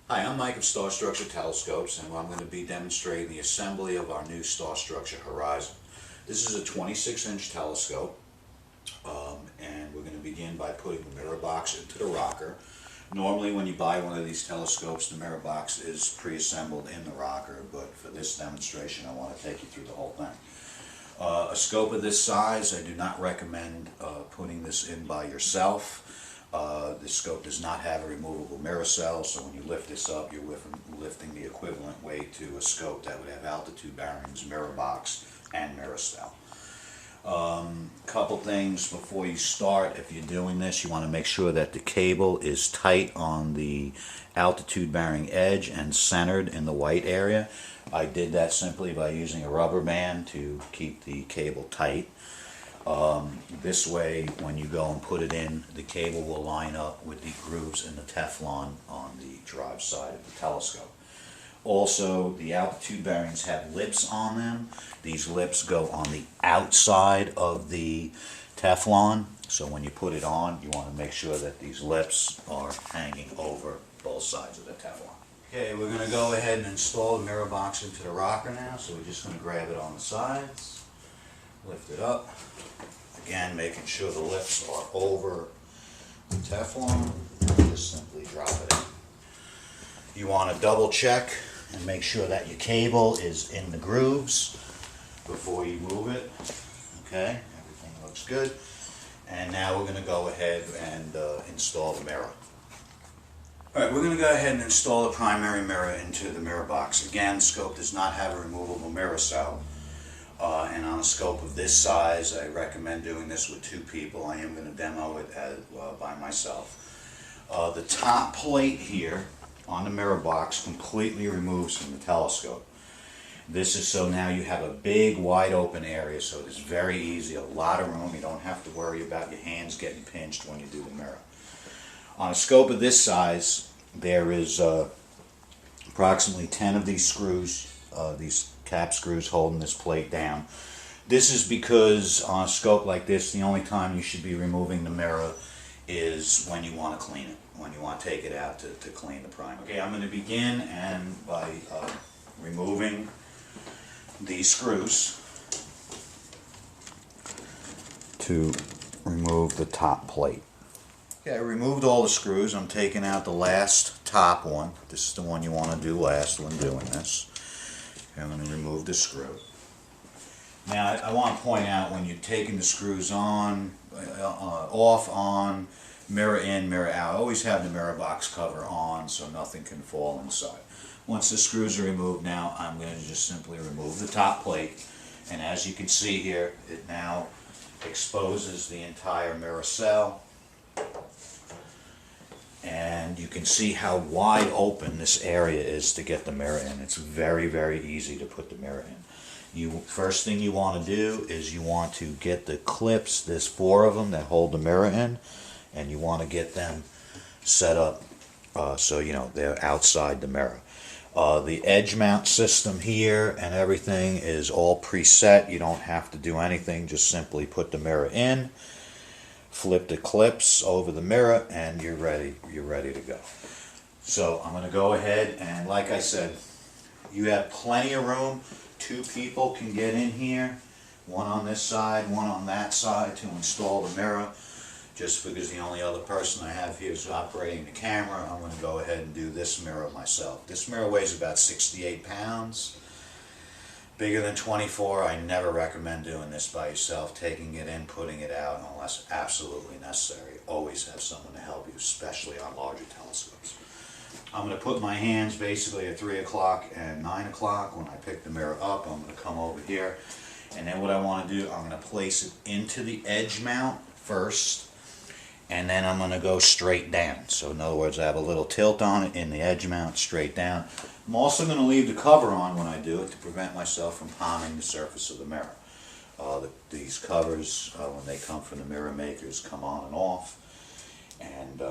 Hi, I'm Mike of STARSTRUCTURE Telescopes, and I'm going to be demonstrating the assembly of our new STARSTRUCTURE Horizon. This is a 26-inch telescope, and we're going to begin by putting the mirror box into the rocker. Normally when you buy one of these telescopes, the mirror box is pre-assembled in the rocker, but for this demonstration I want to take you through the whole thing. A scope of this size, I do not recommend putting this in by yourself. This scope does not have a removable mirror cell, so when you lift this up, you're lifting the equivalent weight to a scope that would have altitude bearings, mirror box, and mirror cell. Couple things before you start. If you're doing this, you want to make sure that the cable is tight on the altitude bearing edge and centered in the white area. I did that simply by using a rubber band to keep the cable tight. This way, when you go and put it in, the cable will line up with the grooves in the Teflon on the drive side of the telescope. Also, the altitude bearings have lips on them. These lips go on the outside of the Teflon, so when you put it on, you want to make sure that these lips are hanging over both sides of the Teflon. Okay, we're going to go ahead and install the mirror box into the rocker now, so we're just going to grab it on the sides, lift it up. Again, making sure the lips are over the Teflon, and just simply drop it in. You want to double check and make sure that your cable is in the grooves before you move it. Okay, everything looks good. And now we're going to go ahead and install the mirror. Alright, we're going to go ahead and install the primary mirror into the mirror box. Again, the scope does not have a removable mirror cell. And on a scope of this size, I recommend doing this with two people. I am going to demo it by myself. The top plate here on the mirror box completely removes from the telescope. This is so now you have a big wide open area, so it's very easy, a lot of room. You don't have to worry about your hands getting pinched when you do the mirror. On a scope of this size, there is approximately 10 of these screws, these cap screws holding this plate down. This is because on a scope like this, the only time you should be removing the mirror is when you want to clean it, when you want to take it out to clean the primer. Okay, I'm going to begin by removing these screws to remove the top plate. Okay, I removed all the screws. I'm taking out the last top one. This is the one you want to do last when doing this. I'm going to remove the screw. Now I want to point out, when you're taking the screws on, off, on, mirror in, mirror out, always have the mirror box cover on so nothing can fall inside. Once the screws are removed now, I'm going to just simply remove the top plate, and as you can see here, it now exposes the entire mirror cell. And you can see how wide open this area is to get the mirror in. It's very, very easy to put the mirror in. First thing you want to do is you want to get the clips, there's 4 of them that hold the mirror in, and you want to get them set up so you know they're outside the mirror. The edge mount system here and everything is all preset. You don't have to do anything, just simply put the mirror in, flip the clips over the mirror, and you're ready to go. So I'm going to go ahead, and like I said, you have plenty of room. 2 people can get in here, one on this side, one on that side, to install the mirror. Just because the only other person I have here is operating the camera, I'm going to go ahead and do this mirror myself. This mirror weighs about 68 pounds. Bigger than 24, I never recommend doing this by yourself, taking it in, putting it out, unless absolutely necessary. Always have someone to help you, especially on larger telescopes. I'm going to put my hands basically at 3 o'clock and 9 o'clock. When I pick the mirror up, I'm going to come over here, and then what I want to do, I'm going to place it into the edge mount first, and then I'm going to go straight down. So in other words, I have a little tilt on it in the edge mount, straight down. I'm also going to leave the cover on when I do it to prevent myself from palming the surface of the mirror. These covers, when they come from the mirror makers, come on and off, and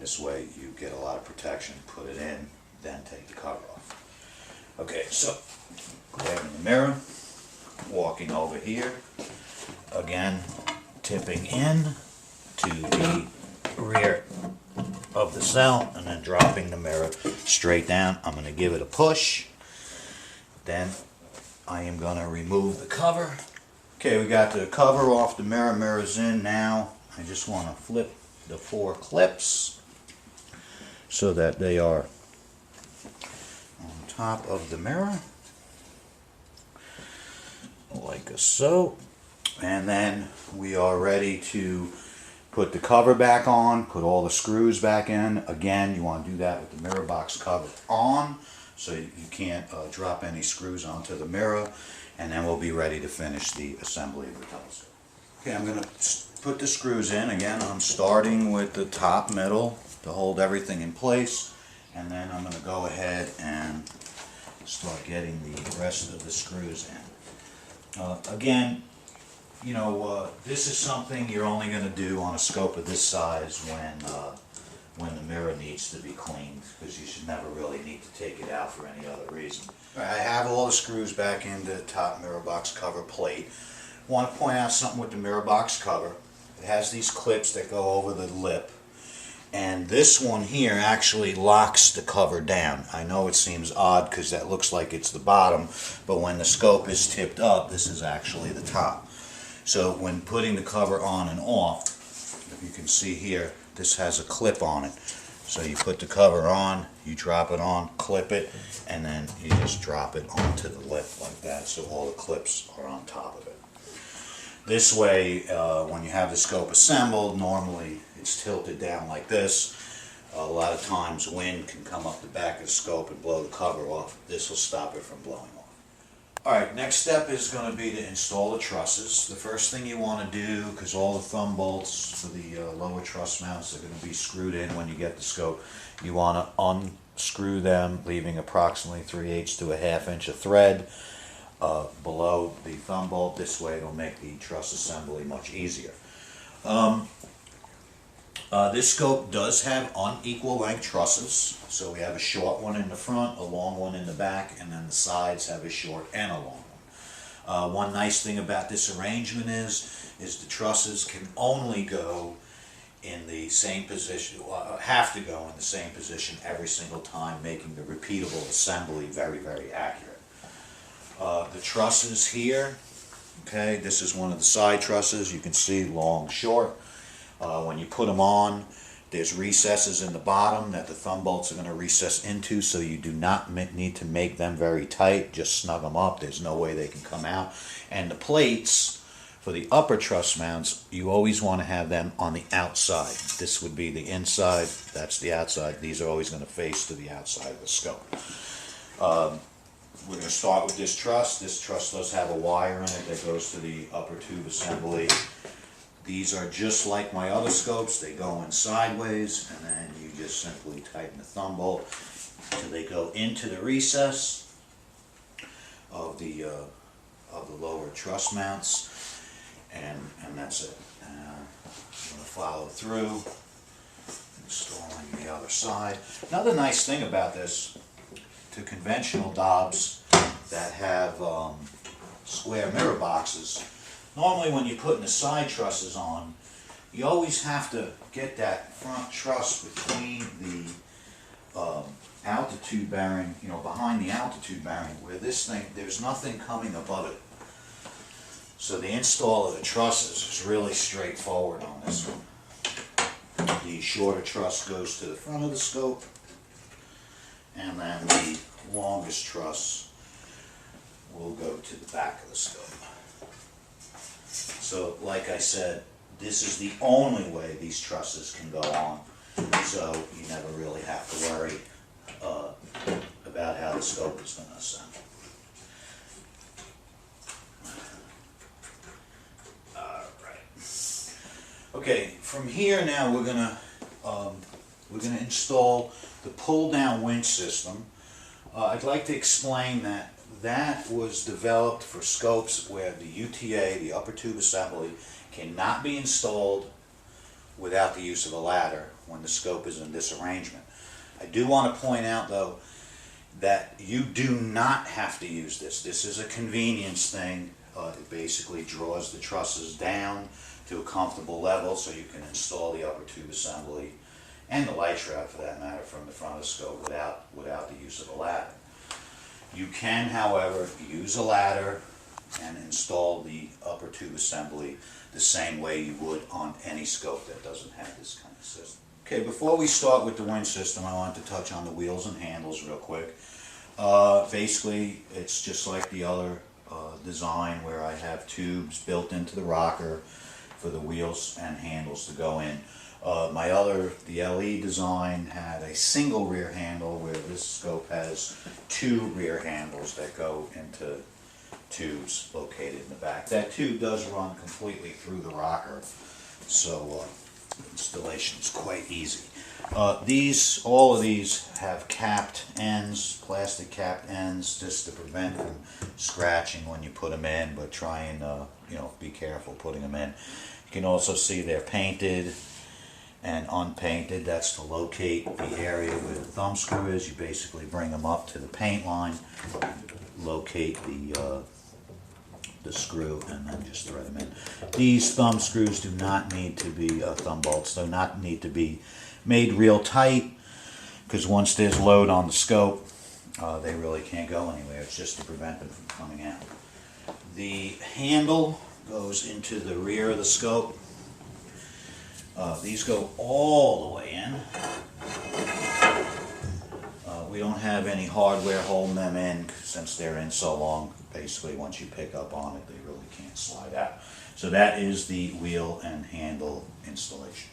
this way you get a lot of protection. Put it in, then take the cover off. Okay, so grabbing the mirror, walking over here, again tipping in to the rear of the cell and then dropping the mirror straight down. I'm going to give it a push. Then I am going to remove the cover. Okay, we got the cover off the mirror. Mirror's in now. I just want to flip the 4 clips so that they are on top of the mirror, like so. And then we are ready to put the cover back on, put all the screws back in. Again, you want to do that with the mirror box cover on, so you can't drop any screws onto the mirror. And then we'll be ready to finish the assembly of the telescope. Okay, I'm going to put the screws in. Again, I'm starting with the top middle to hold everything in place. And then I'm going to go ahead and start getting the rest of the screws in. Again, you know, this is something you're only going to do on a scope of this size when the mirror needs to be cleaned, because you should never really need to take it out for any other reason. I have all the screws back into the top mirror box cover plate. I want to point out something with the mirror box cover. It has these clips that go over the lip, and this one here actually locks the cover down. I know it seems odd because that looks like it's the bottom, but when the scope is tipped up, this is actually the top. So when putting the cover on and off, if you can see here, this has a clip on it. So you put the cover on, you drop it on, clip it, and then you just drop it onto the lip like that, so all the clips are on top of it. This way, when you have the scope assembled, normally it's tilted down like this. A lot of times wind can come up the back of the scope and blow the cover off. This will stop it from blowing off. Alright, next step is going to be to install the trusses. The first thing you want to do, because all the thumb bolts for the lower truss mounts are going to be screwed in when you get the scope, you want to unscrew them, leaving approximately 3/8 to 1/2 inch of thread below the thumb bolt. This way it'll make the truss assembly much easier. This scope does have unequal length trusses, so we have a short one in the front, a long one in the back, and then the sides have a short and a long one. One nice thing about this arrangement is the trusses can only go in the same position, have to go in the same position every single time, making the repeatable assembly very, very accurate. The trusses here, okay, this is one of the side trusses. You can see long, short. When you put them on, there's recesses in the bottom that the thumb bolts are going to recess into, so you do not need to make them very tight. Just snug them up. There's no way they can come out. And the plates for the upper truss mounts, you always want to have them on the outside. This would be the inside, that's the outside. These are always going to face to the outside of the scope. We're going to start with this truss. This truss does have a wire in it that goes to the upper tube assembly. These are just like my other scopes. They go in sideways, and then you just simply tighten the thumb bolt till they go into the recess of the lower truss mounts, and that's it. I'm going to follow through, installing the other side. Another nice thing about this, to conventional Dobbs that have square mirror boxes, normally when you're putting the side trusses on, you always have to get that front truss between the altitude bearing, you know, behind the altitude bearing, where this thing, there's nothing coming above it. So the install of the trusses is really straightforward on this one. The shorter truss goes to the front of the scope, and then the longest truss will go to the back of the scope. So, like I said, this is the only way these trusses can go on, so you never really have to worry about how the scope is going to assemble. Alright. Okay, from here now we're going to install the pull-down winch system. I'd like to explain that was developed for scopes where the UTA, the upper tube assembly, cannot be installed without the use of a ladder when the scope is in this arrangement. I do want to point out, though, that you do not have to use this. This is a convenience thing. It basically draws the trusses down to a comfortable level so you can install the upper tube assembly and the light shroud for that matter, from the front of the scope without the use of a ladder. You can, however, use a ladder and install the upper tube assembly the same way you would on any scope that doesn't have this kind of system. Okay, before we start with the winch system, I want to touch on the wheels and handles real quick. Basically, it's just like the other design where I have tubes built into the rocker for the wheels and handles to go in. The LE design had a single rear handle, where this scope has two rear handles that go into tubes located in the back. That tube does run completely through the rocker, so installation is quite easy. All of these have capped ends, plastic capped ends, just to prevent from scratching when you put them in, but try and be careful putting them in. You can also see they're painted and unpainted. That's to locate the area where the thumb screw is. You basically bring them up to the paint line, locate the screw, and then just thread them in. These thumb screws do not need to be, thumb bolts do not need to be made real tight, because once there's load on the scope, they really can't go anywhere. It's just to prevent them from coming out. The handle goes into the rear of the scope. These go all the way in. We don't have any hardware holding them in, since they're in so long. Basically, once you pick up on it, they really can't slide out. So that is the wheel and handle installation.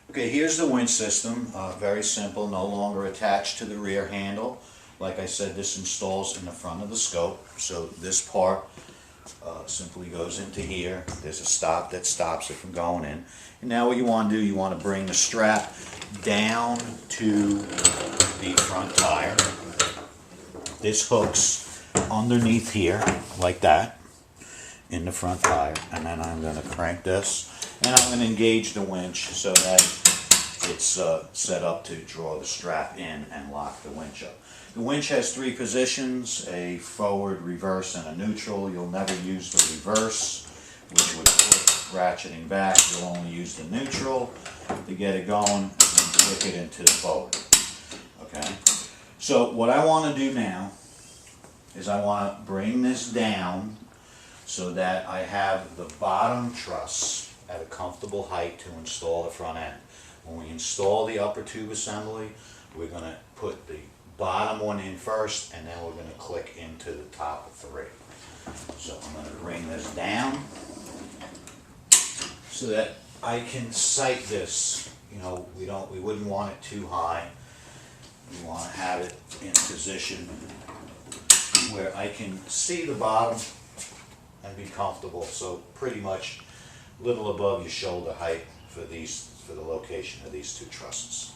Okay, here's the winch system. Very simple, no longer attached to the rear handle. Like I said, this installs in the front of the scope. So this part simply goes into here. There's a stop that stops it from going in. And now what you want to do, you want to bring the strap down to the front tire. This hooks underneath here, like that, in the front tire. And then I'm going to crank this, and I'm going to engage the winch so that it's set up to draw the strap in and lock the winch up. The winch has three positions: a forward, reverse, and a neutral. You'll never use the reverse, which would put ratcheting back. You'll only use the neutral to get it going, and then click it into the forward. Okay? So what I want to do now is I want to bring this down so that I have the bottom truss at a comfortable height to install the front end. When we install the upper tube assembly, we're going to put the bottom one in first, and then we're going to click into the top of three. So I'm going to bring this down so that I can sight this. We wouldn't want it too high. We want to have it in a position where I can see the bottom and be comfortable. So pretty much a little above your shoulder height for the location of these two trusses.